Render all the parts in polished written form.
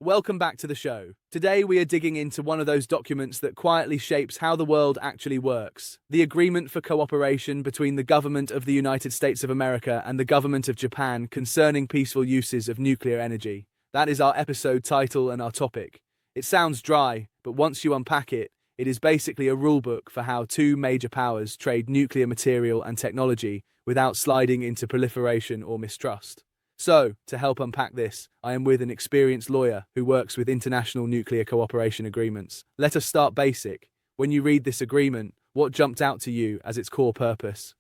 welcome back to the show. Today we are digging into one of those documents that quietly shapes how the world actually works. The Agreement for Cooperation between the Government of the United States of America and the Government of Japan concerning peaceful uses of nuclear energy. That is our episode title and our topic. It sounds dry, but once you unpack it, it is basically a rulebook for how two major powers trade nuclear material and technology without sliding into proliferation or mistrust. So, to help unpack this, I am with an experienced lawyer who works with international nuclear cooperation agreements. Let us start basic. When you read this agreement, what jumped out to you as its core purpose?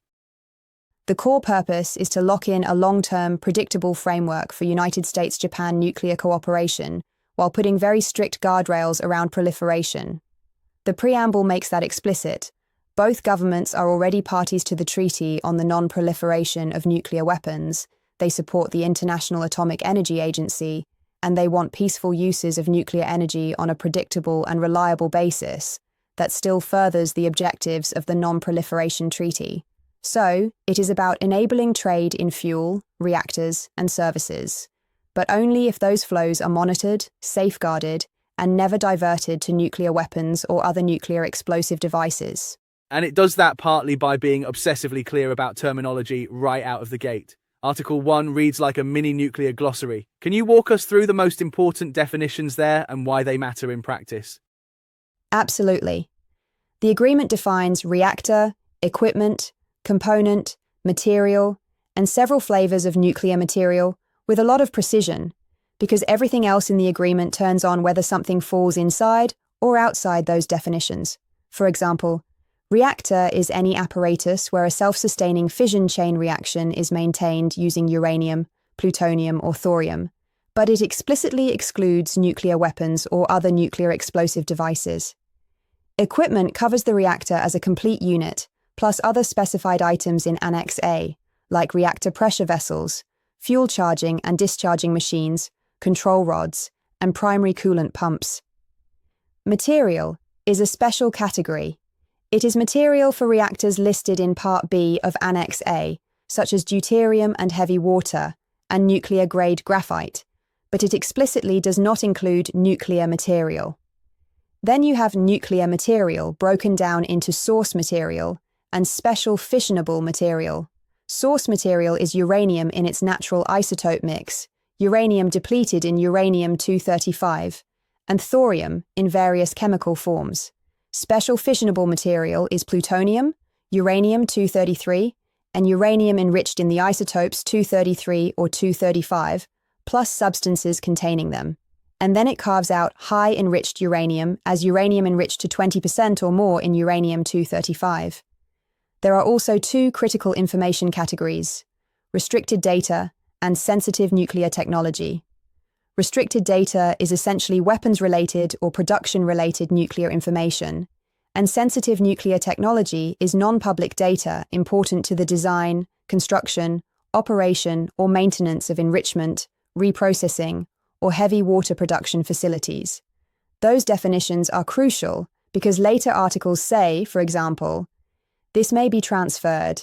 The core purpose is to lock in a long-term, predictable framework for United States-Japan nuclear cooperation, while putting very strict guardrails around proliferation. The preamble makes that explicit. Both governments are already parties to the Treaty on the Non-Proliferation of Nuclear Weapons. They support the International Atomic Energy Agency, and they want peaceful uses of nuclear energy on a predictable and reliable basis that still furthers the objectives of the Non-Proliferation Treaty. So, it is about enabling trade in fuel, reactors, and services, but only if those flows are monitored, safeguarded, and never diverted to nuclear weapons or other nuclear explosive devices. And it does that partly by being obsessively clear about terminology right out of the gate. Article 1 reads like a mini-nuclear glossary. Can you walk us through the most important definitions there and why they matter in practice? Absolutely. The agreement defines reactor, equipment, component, material, and several flavors of nuclear material with a lot of precision, because everything else in the agreement turns on whether something falls inside or outside those definitions. For example, reactor is any apparatus where a self-sustaining fission chain reaction is maintained using uranium, plutonium, or thorium, but it explicitly excludes nuclear weapons or other nuclear explosive devices. Equipment covers the reactor as a complete unit, plus other specified items in Annex A, like reactor pressure vessels, fuel charging and discharging machines, control rods, and primary coolant pumps. Material is a special category. It is material for reactors listed in Part B of Annex A, such as deuterium and heavy water, and nuclear-grade graphite, but it explicitly does not include nuclear material. Then you have nuclear material broken down into source material and special fissionable material. Source material is uranium in its natural isotope mix, uranium depleted in uranium-235, and thorium in various chemical forms. Special fissionable material is plutonium, uranium-233, and uranium enriched in the isotopes 233 or 235, plus substances containing them. And then it carves out high-enriched uranium as uranium enriched to 20% or more in uranium-235. There are also two critical information categories: restricted data and sensitive nuclear technology. Restricted data is essentially weapons-related or production-related nuclear information, and sensitive nuclear technology is non-public data important to the design, construction, operation, or maintenance of enrichment, reprocessing, or heavy water production facilities. Those definitions are crucial because later articles say, for example, this may be transferred,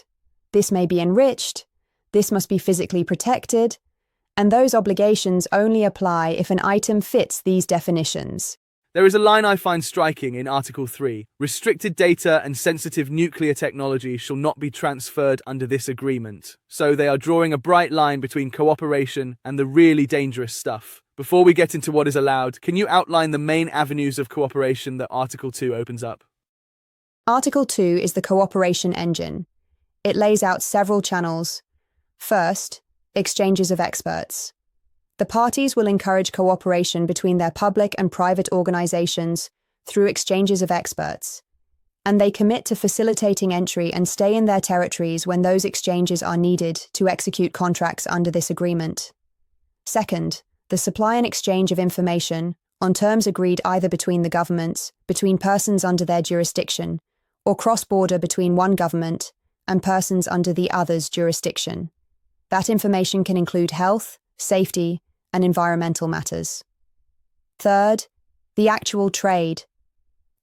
this may be enriched, this must be physically protected, and those obligations only apply if an item fits these definitions. There is a line I find striking in Article 3. Restricted data and sensitive nuclear technology shall not be transferred under this agreement. So they are drawing a bright line between cooperation and the really dangerous stuff. Before we get into what is allowed, can you outline the main avenues of cooperation that Article 2 opens up? Article 2 is the cooperation engine. It lays out several channels. First, exchanges of experts. The parties will encourage cooperation between their public and private organizations through exchanges of experts, and they commit to facilitating entry and stay in their territories when those exchanges are needed to execute contracts under this agreement. Second, the supply and exchange of information on terms agreed either between the governments, between persons under their jurisdiction, or cross-border between one government and persons under the other's jurisdiction. That information can include health, safety, and environmental matters. Third, the actual trade.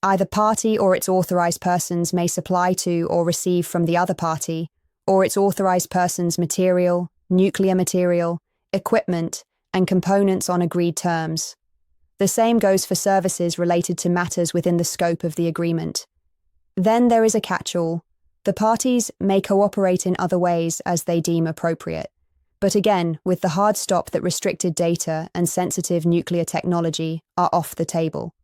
Either party or its authorized persons may supply to or receive from the other party, or its authorized persons material, nuclear material, equipment, and components on agreed terms. The same goes for services related to matters within the scope of the agreement. Then there is a catch-all. The parties may cooperate in other ways as they deem appropriate, but again, with the hard stop that restricted data and sensitive nuclear technology are off the table.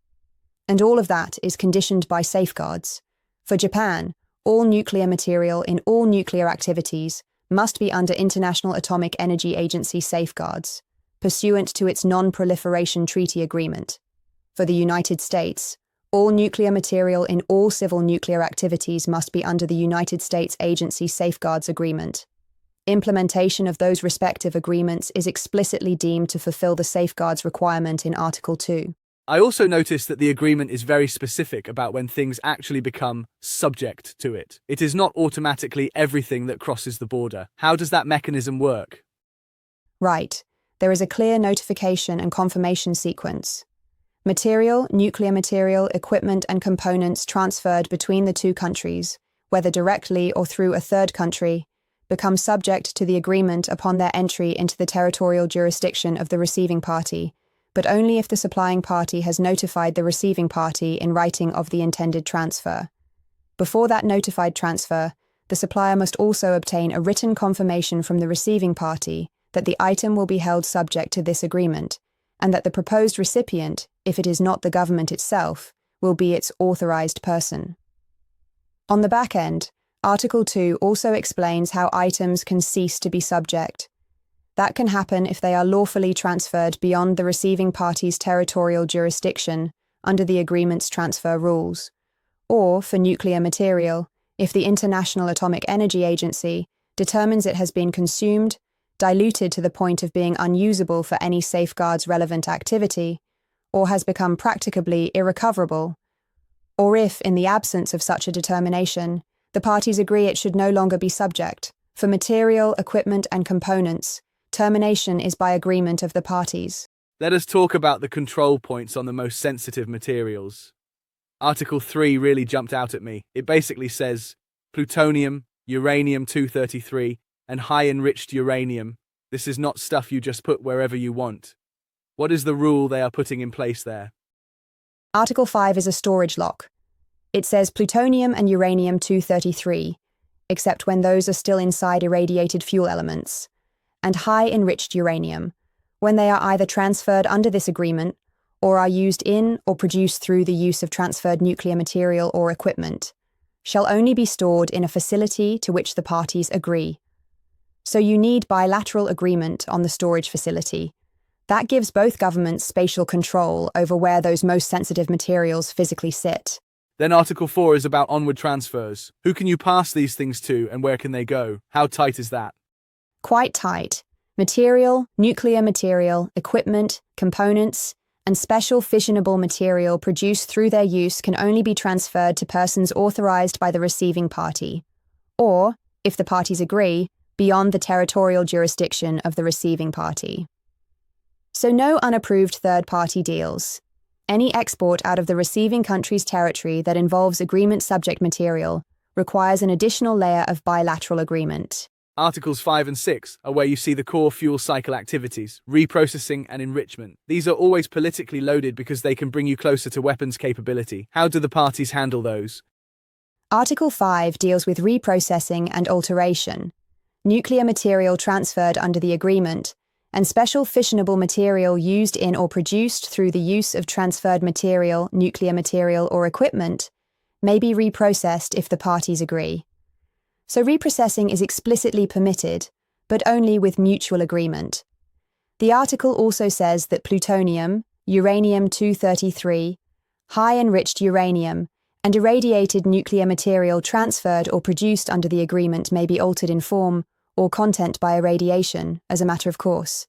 And all of that is conditioned by safeguards. For Japan, all nuclear material in all nuclear activities must be under International Atomic Energy Agency safeguards, pursuant to its Non-Proliferation Treaty Agreement. For the United States, all nuclear material in all civil nuclear activities must be under the United States Agency Safeguards Agreement. Implementation of those respective agreements is explicitly deemed to fulfill the safeguards requirement in Article 2. I also noticed that the agreement is very specific about when things actually become subject to it. It is not automatically everything that crosses the border. How does that mechanism work? Right. There is a clear notification and confirmation sequence. Material, nuclear material, equipment, and components transferred between the two countries, whether directly or through a third country, become subject to the agreement upon their entry into the territorial jurisdiction of the receiving party, but only if the supplying party has notified the receiving party in writing of the intended transfer. Before that notified transfer, the supplier must also obtain a written confirmation from the receiving party that the item will be held subject to this agreement, and that the proposed recipient, if it is not the government itself, will be its authorized person. On the back end, Article 2 also explains how items can cease to be subject. That can happen if they are lawfully transferred beyond the receiving party's territorial jurisdiction under the agreement's transfer rules, or, for nuclear material, if the International Atomic Energy Agency determines it has been consumed, diluted to the point of being unusable for any safeguards-relevant activity, or has become practicably irrecoverable, or if, in the absence of such a determination, the parties agree it should no longer be subject. For material, equipment, and components, termination is by agreement of the parties. Let us talk about the control points on the most sensitive materials. Article 3 really jumped out at me. It basically says plutonium, uranium-233, and high-enriched uranium. This is not stuff you just put wherever you want. What is the rule they are putting in place there? Article 5 is a storage lock. It says plutonium and uranium-233, except when those are still inside irradiated fuel elements, and high-enriched uranium, when they are either transferred under this agreement or are used in or produced through the use of transferred nuclear material or equipment, shall only be stored in a facility to which the parties agree. So you need bilateral agreement on the storage facility. That gives both governments spatial control over where those most sensitive materials physically sit. Then Article 4 is about onward transfers. Who can you pass these things to and where can they go? How tight is that? Quite tight. Material, nuclear material, equipment, components, and special fissionable material produced through their use can only be transferred to persons authorized by the receiving party, or, if the parties agree, beyond the territorial jurisdiction of the receiving party. So no unapproved third-party deals. Any export out of the receiving country's territory that involves agreement-subject material requires an additional layer of bilateral agreement. Articles 5 and 6 are where you see the core fuel cycle activities, reprocessing and enrichment. These are always politically loaded because they can bring you closer to weapons capability. How do the parties handle those? Article 5 deals with reprocessing and alteration, nuclear material transferred under the agreement, and special fissionable material used in or produced through the use of transferred material, nuclear material, or equipment may be reprocessed if the parties agree. So reprocessing is explicitly permitted, but only with mutual agreement. The article also says that plutonium, uranium-233, high-enriched uranium, and irradiated nuclear material transferred or produced under the agreement may be altered in form or content by irradiation, as a matter of course.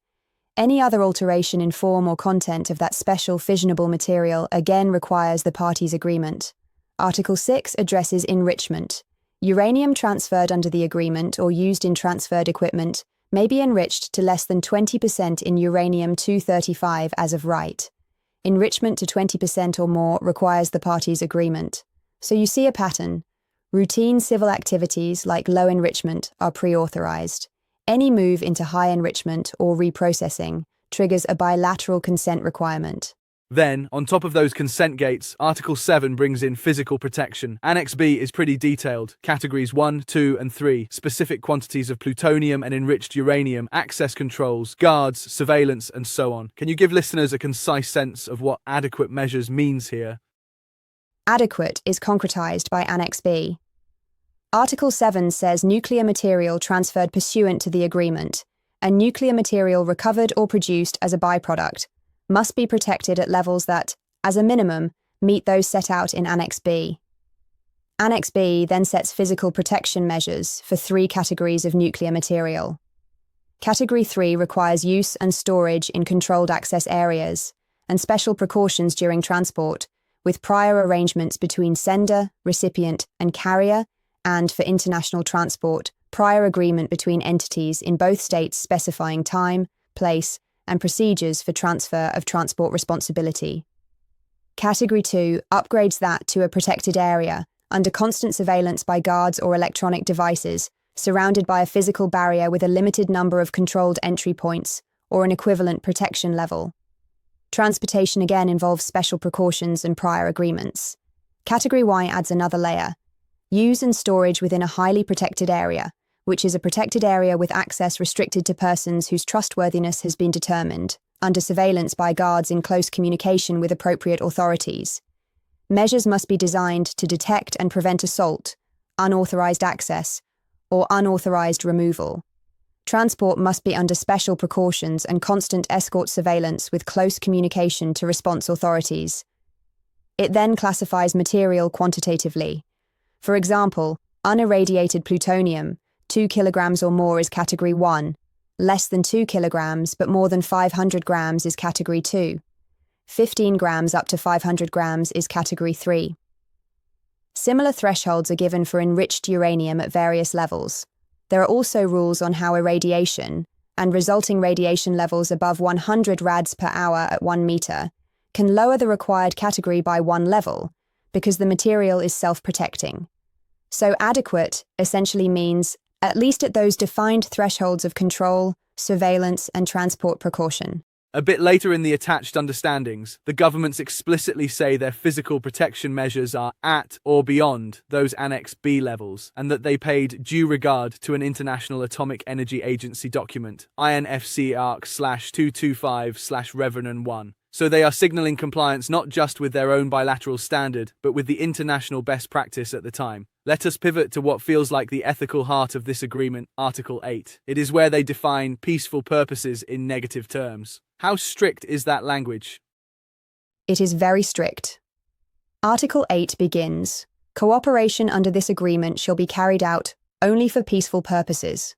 Any other alteration in form or content of that special fissionable material again requires the parties' agreement. Article 6 addresses enrichment. Uranium transferred under the agreement or used in transferred equipment may be enriched to less than 20% in uranium-235 as of right. Enrichment to 20% or more requires the parties' agreement. So you see a pattern. Routine civil activities like low enrichment are pre-authorized. Any move into high enrichment or reprocessing triggers a bilateral consent requirement. Then, on top of those consent gates, Article 7 brings in physical protection. Annex B is pretty detailed. Categories 1, 2, and 3, specific quantities of plutonium and enriched uranium, access controls, guards, surveillance, and so on. Can you give listeners a concise sense of what adequate measures means here? Adequate is concretized by Annex B. Article 7 says nuclear material transferred pursuant to the agreement, and nuclear material recovered or produced as a byproduct, must be protected at levels that, as a minimum, meet those set out in Annex B. Annex B then sets physical protection measures for 3 categories of nuclear material. Category 3 requires use and storage in controlled access areas, and special precautions during transport, with prior arrangements between sender, recipient, and carrier, and for international transport, prior agreement between entities in both states specifying time, place, and procedures for transfer of transport responsibility. Category 2 upgrades that to a protected area, under constant surveillance by guards or electronic devices, surrounded by a physical barrier with a limited number of controlled entry points, or an equivalent protection level. Transportation again involves special precautions and prior agreements. Category Y adds another layer: use and storage within a highly protected area, which is a protected area with access restricted to persons whose trustworthiness has been determined, under surveillance by guards in close communication with appropriate authorities. Measures must be designed to detect and prevent assault, unauthorized access, or unauthorized removal. Transport must be under special precautions and constant escort surveillance with close communication to response authorities. It then classifies material quantitatively. For example, unirradiated plutonium, 2 kilograms or more is Category 1, less than 2 kilograms but more than 500 grams is Category 2, 15 grams up to 500 grams is Category 3. Similar thresholds are given for enriched uranium at various levels. There are also rules on how irradiation, and resulting radiation levels above 100 rads per hour at 1 meter, can lower the required category by 1 level, because the material is self-protecting. So adequate essentially means at least at those defined thresholds of control, surveillance, and transport precaution. A bit later in the attached understandings, the governments explicitly say their physical protection measures are at or beyond those Annex B levels, and that they paid due regard to an International Atomic Energy Agency document, INFC ARC/225/Reverend 1. So they are signaling compliance not just with their own bilateral standard, but with the international best practice at the time. Let us pivot to what feels like the ethical heart of this agreement, Article 8. It is where they define peaceful purposes in negative terms. How strict is that language? It is very strict. Article 8 begins, "Cooperation under this agreement shall be carried out only for peaceful purposes."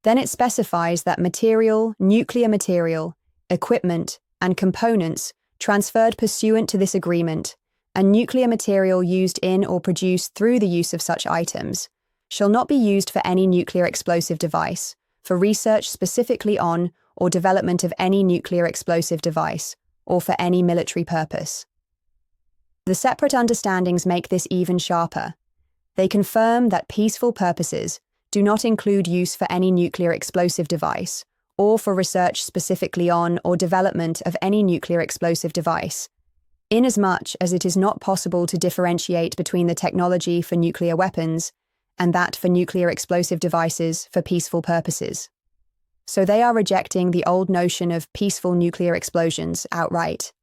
Then it specifies that material, nuclear material, equipment, and components transferred pursuant to this agreement, and nuclear material used in or produced through the use of such items, shall not be used for any nuclear explosive device, for research specifically on or development of any nuclear explosive device, or for any military purpose. The separate understandings make this even sharper. They confirm that peaceful purposes do not include use for any nuclear explosive device, or for research specifically on or development of any nuclear explosive device, inasmuch as it is not possible to differentiate between the technology for nuclear weapons and that for nuclear explosive devices for peaceful purposes. So they are rejecting the old notion of peaceful nuclear explosions outright.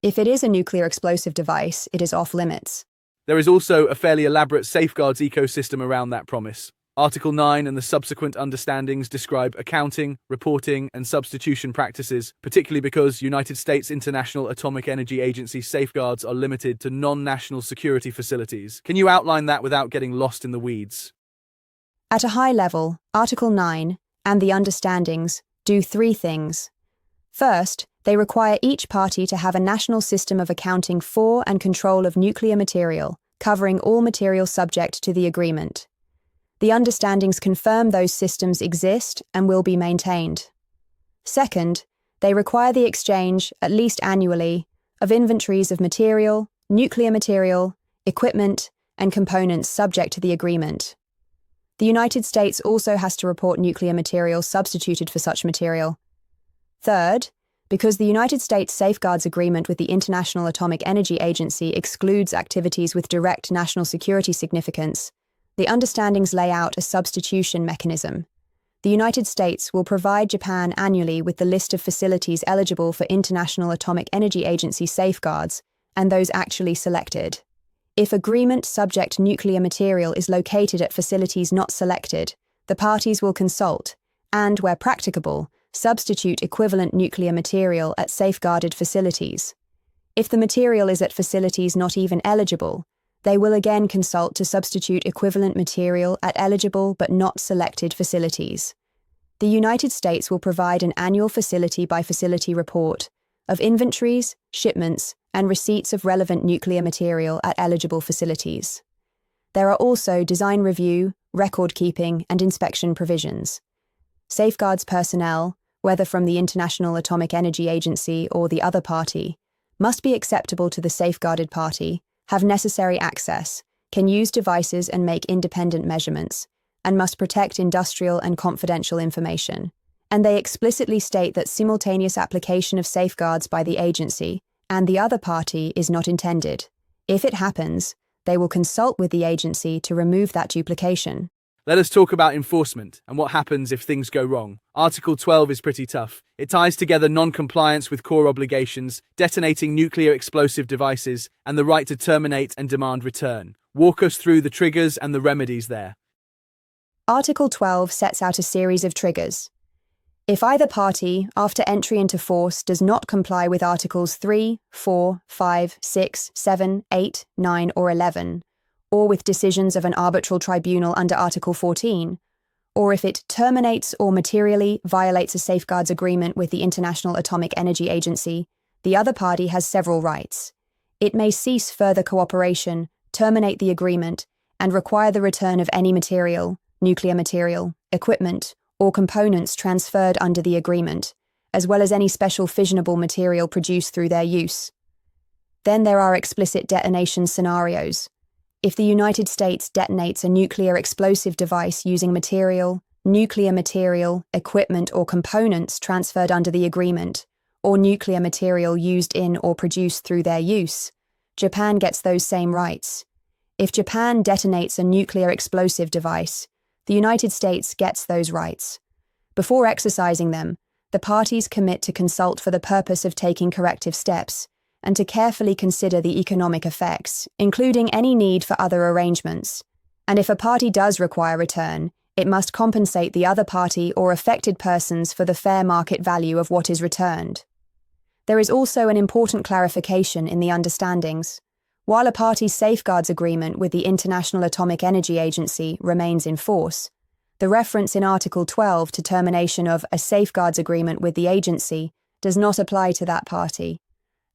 If it is a nuclear explosive device, it is off limits. There is also a fairly elaborate safeguards ecosystem around that promise. Article 9 and the subsequent understandings describe accounting, reporting, and substitution practices, particularly because United States International Atomic Energy Agency safeguards are limited to non-national security facilities. Can you outline that without getting lost in the weeds? At a high level, Article 9 and the understandings do 3 things. First, they require each party to have a national system of accounting for and control of nuclear material, covering all material subject to the agreement. The understandings confirm those systems exist and will be maintained. Second, they require the exchange, at least annually, of inventories of material, nuclear material, equipment, and components subject to the agreement. The United States also has to report nuclear material substituted for such material. Third, Because the United States Safeguards Agreement with the International Atomic Energy Agency excludes activities with direct national security significance, the understandings lay out a substitution mechanism. The United States will provide Japan annually with the list of facilities eligible for International Atomic Energy Agency safeguards and those actually selected. If agreement-subject nuclear material is located at facilities not selected, the parties will consult and, where practicable, substitute equivalent nuclear material at safeguarded facilities. If the material is at facilities not even eligible, they will again consult to substitute equivalent material at eligible but not selected facilities. The United States will provide an annual facility-by-facility report of inventories, shipments, and receipts of relevant nuclear material at eligible facilities. There are also design review, record-keeping, and inspection provisions. Safeguards personnel, whether from the International Atomic Energy Agency or the other party, must be acceptable to the safeguarded party, have necessary access, can use devices and make independent measurements, and must protect industrial and confidential information. And they explicitly state that simultaneous application of safeguards by the agency and the other party is not intended. If it happens, they will consult with the agency to remove that duplication. Let us talk about enforcement and what happens if things go wrong. Article 12 is pretty tough. It ties together non-compliance with core obligations, detonating nuclear explosive devices, and the right to terminate and demand return. Walk us through the triggers and the remedies there. Article 12 sets out a series of triggers. If either party, after entry into force, does not comply with Articles 3, 4, 5, 6, 7, 8, 9, or 11, or with decisions of an arbitral tribunal under Article 14, or if it terminates or materially violates a safeguards agreement with the International Atomic Energy Agency, the other party has several rights. It may cease further cooperation, terminate the agreement, and require the return of any material, nuclear material, equipment, or components transferred under the agreement, as well as any special fissionable material produced through their use. Then there are explicit detonation scenarios. If the United States detonates a nuclear explosive device using nuclear material, equipment, or components transferred under the agreement, or nuclear material used in or produced through their use, Japan gets those same rights. If Japan detonates a nuclear explosive device, the United States gets those rights. Before exercising them, the parties commit to consult for the purpose of taking corrective steps, and to carefully consider the economic effects, including any need for other arrangements. And if a party does require return, it must compensate the other party or affected persons for the fair market value of what is returned. There is also an important clarification in the understandings. While a party's safeguards agreement with the International Atomic Energy Agency remains in force, the reference in Article 12 to termination of a safeguards agreement with the agency does not apply to that party.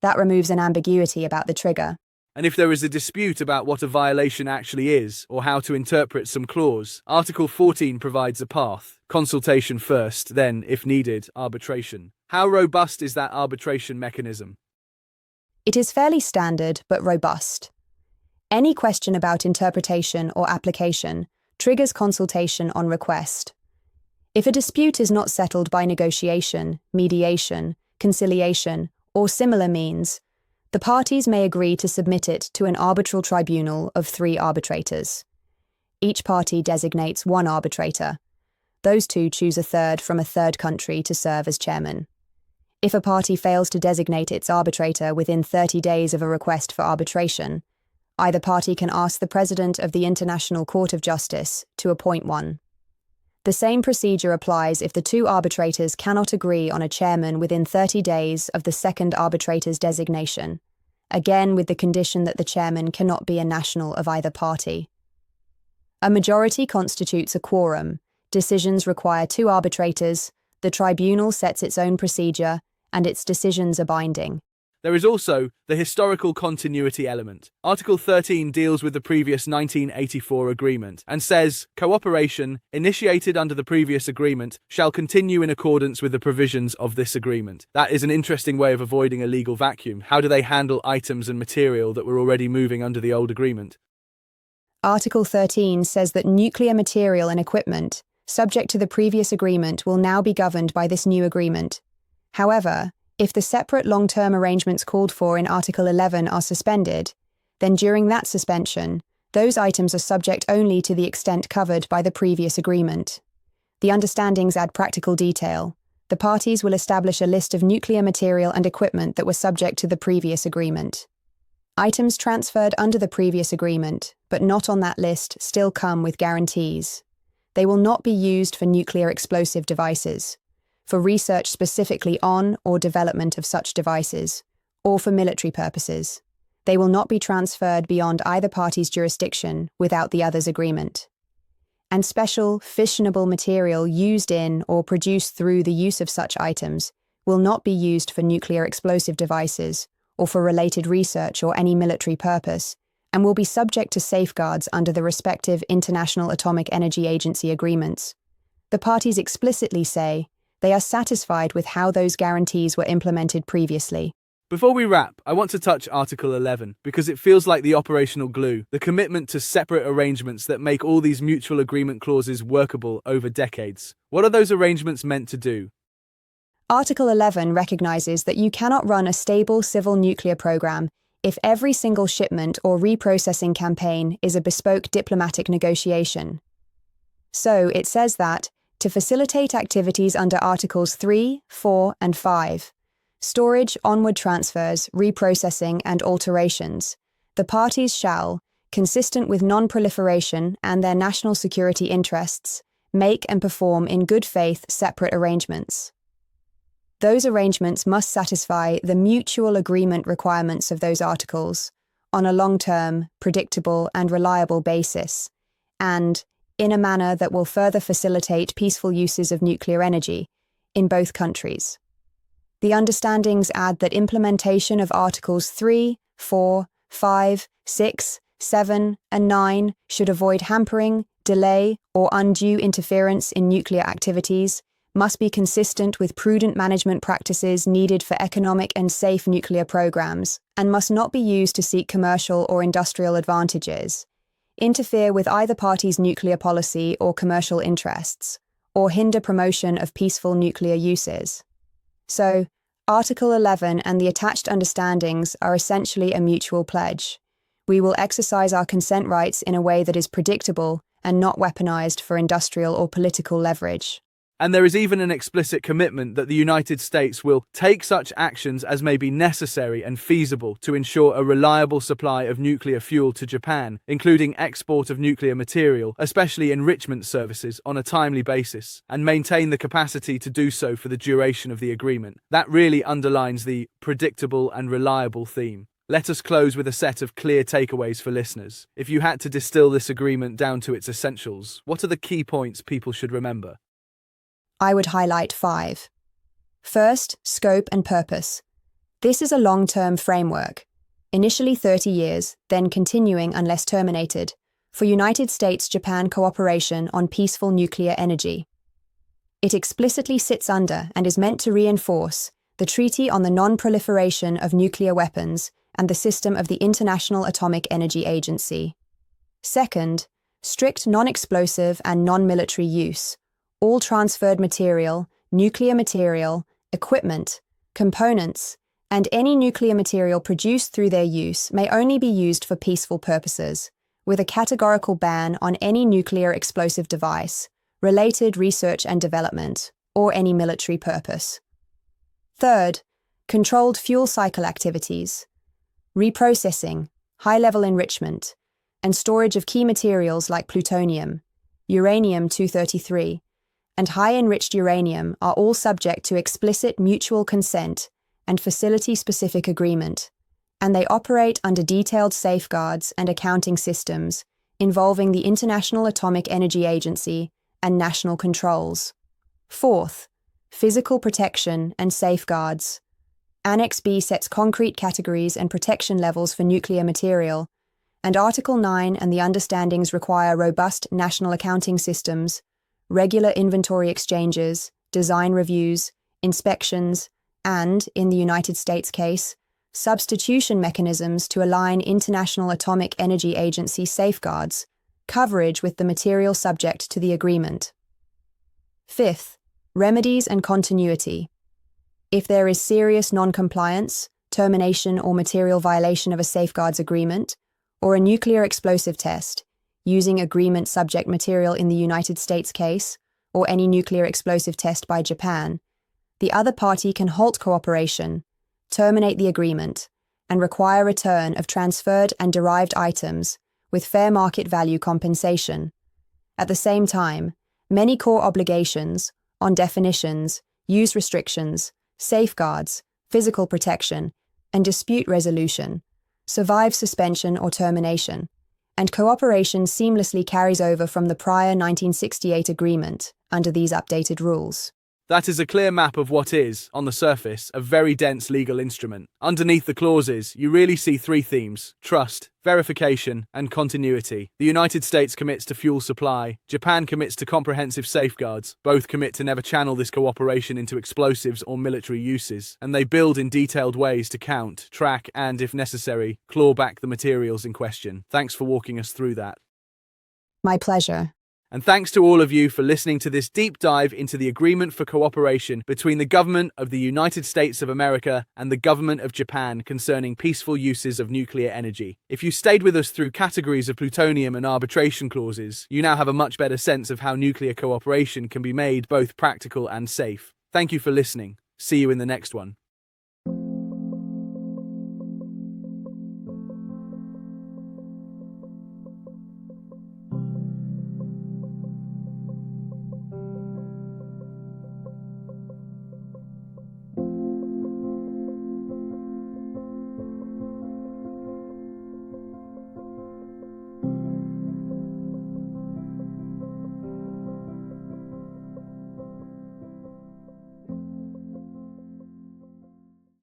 That removes an ambiguity about the trigger. And if there is a dispute about what a violation actually is, or how to interpret some clause, Article 14 provides a path. Consultation first, then, if needed, arbitration. How robust is that arbitration mechanism? It is fairly standard but robust. Any question about interpretation or application triggers consultation on request. If a dispute is not settled by negotiation, mediation, conciliation, or similar means, the parties may agree to submit it to an arbitral tribunal of 3 arbitrators. Each party designates 1 arbitrator. Those 2 choose a third from a third country to serve as chairman. If a party fails to designate its arbitrator within 30 days of a request for arbitration, either party can ask the President of the International Court of Justice to appoint one. The same procedure applies if the 2 arbitrators cannot agree on a chairman within 30 days of the second arbitrator's designation, again with the condition that the chairman cannot be a national of either party. A majority constitutes a quorum. Decisions require 2 arbitrators, the tribunal sets its own procedure, and its decisions are binding. There is also the historical continuity element. Article 13 deals with the previous 1984 agreement and says, cooperation, initiated under the previous agreement, shall continue in accordance with the provisions of this agreement. That is an interesting way of avoiding a legal vacuum. How do they handle items and material that were already moving under the old agreement? Article 13 says that nuclear material and equipment, subject to the previous agreement, will now be governed by this new agreement. However, If the separate long-term arrangements called for in Article 11 are suspended, then during that suspension, those items are subject only to the extent covered by the previous agreement. The understandings add practical detail. The parties will establish a list of nuclear material and equipment that were subject to the previous agreement. Items transferred under the previous agreement, but not on that list, still come with guarantees. They will not be used for nuclear explosive devices, for research specifically on or development of such devices, or for military purposes. They will not be transferred beyond either party's jurisdiction without the other's agreement. And special, fissionable material used in or produced through the use of such items will not be used for nuclear explosive devices or for related research or any military purpose, and will be subject to safeguards under the respective International Atomic Energy Agency agreements. The parties explicitly say they are satisfied with how those guarantees were implemented previously. Before we wrap, I want to touch Article 11 because it feels like the operational glue, the commitment to separate arrangements that make all these mutual agreement clauses workable over decades. What are those arrangements meant to do? Article 11 recognizes that you cannot run a stable civil nuclear program if every single shipment or reprocessing campaign is a bespoke diplomatic negotiation. So it says that, to facilitate activities under Articles 3, 4, and 5, storage, onward transfers, reprocessing, and alterations, the parties shall, consistent with non-proliferation and their national security interests, make and perform in good faith separate arrangements. Those arrangements must satisfy the mutual agreement requirements of those articles on a long-term, predictable, and reliable basis, and in a manner that will further facilitate peaceful uses of nuclear energy in both countries. The understandings add that implementation of Articles 3, 4, 5, 6, 7, and 9 should avoid hampering, delay, or undue interference in nuclear activities, must be consistent with prudent management practices needed for economic and safe nuclear programs, and must not be used to seek commercial or industrial advantages, interfere with either party's nuclear policy or commercial interests, or hinder promotion of peaceful nuclear uses. So, Article 11 and the attached understandings are essentially a mutual pledge. We will exercise our consent rights in a way that is predictable and not weaponized for industrial or political leverage. And there is even an explicit commitment that the United States will take such actions as may be necessary and feasible to ensure a reliable supply of nuclear fuel to Japan, including export of nuclear material, especially enrichment services, on a timely basis, and maintain the capacity to do so for the duration of the agreement. That really underlines the predictable and reliable theme. Let us close with a set of clear takeaways for listeners. If you had to distill this agreement down to its essentials, what are the key points people should remember? I would highlight 5. First, scope and purpose. This is a long-term framework, initially 30 years, then continuing unless terminated, for United States-Japan cooperation on peaceful nuclear energy. It explicitly sits under and is meant to reinforce the Treaty on the Non-Proliferation of Nuclear Weapons and the system of the International Atomic Energy Agency. Second, strict non-explosive and non-military use. All transferred material, nuclear material, equipment, components, and any nuclear material produced through their use may only be used for peaceful purposes, with a categorical ban on any nuclear explosive device, related research and development, or any military purpose. Third, controlled fuel cycle activities, reprocessing, high-level enrichment, and storage of key materials like plutonium, uranium-233, and high-enriched uranium are all subject to explicit mutual consent and facility-specific agreement, and they operate under detailed safeguards and accounting systems involving the International Atomic Energy Agency and national controls. Fourth, physical protection and safeguards. Annex B sets concrete categories and protection levels for nuclear material, and Article 9 and the understandings require robust national accounting systems, regular inventory exchanges, design reviews, inspections, and, in the United States case, substitution mechanisms to align International Atomic Energy Agency safeguards, coverage with the material subject to the agreement. Fifth, remedies and continuity. If there is serious non-compliance, termination or material violation of a safeguards agreement, or a nuclear explosive test, using agreement subject material in the United States case, or any nuclear explosive test by Japan, the other party can halt cooperation, terminate the agreement, and require return of transferred and derived items with fair market value compensation. At the same time, many core obligations on definitions, use restrictions, safeguards, physical protection, and dispute resolution survive suspension or termination, and cooperation seamlessly carries over from the prior 1968 agreement under these updated rules. That is a clear map of what is, on the surface, a very dense legal instrument. Underneath the clauses, you really see three themes: trust, verification, and continuity. The United States commits to fuel supply, Japan commits to comprehensive safeguards, both commit to never channel this cooperation into explosives or military uses, and they build in detailed ways to count, track, and, if necessary, claw back the materials in question. Thanks for walking us through that. My pleasure. And thanks to all of you for listening to this deep dive into the agreement for cooperation between the government of the United States of America and the government of Japan concerning peaceful uses of nuclear energy. If you stayed with us through categories of plutonium and arbitration clauses, you now have a much better sense of how nuclear cooperation can be made both practical and safe. Thank you for listening. See you in the next one.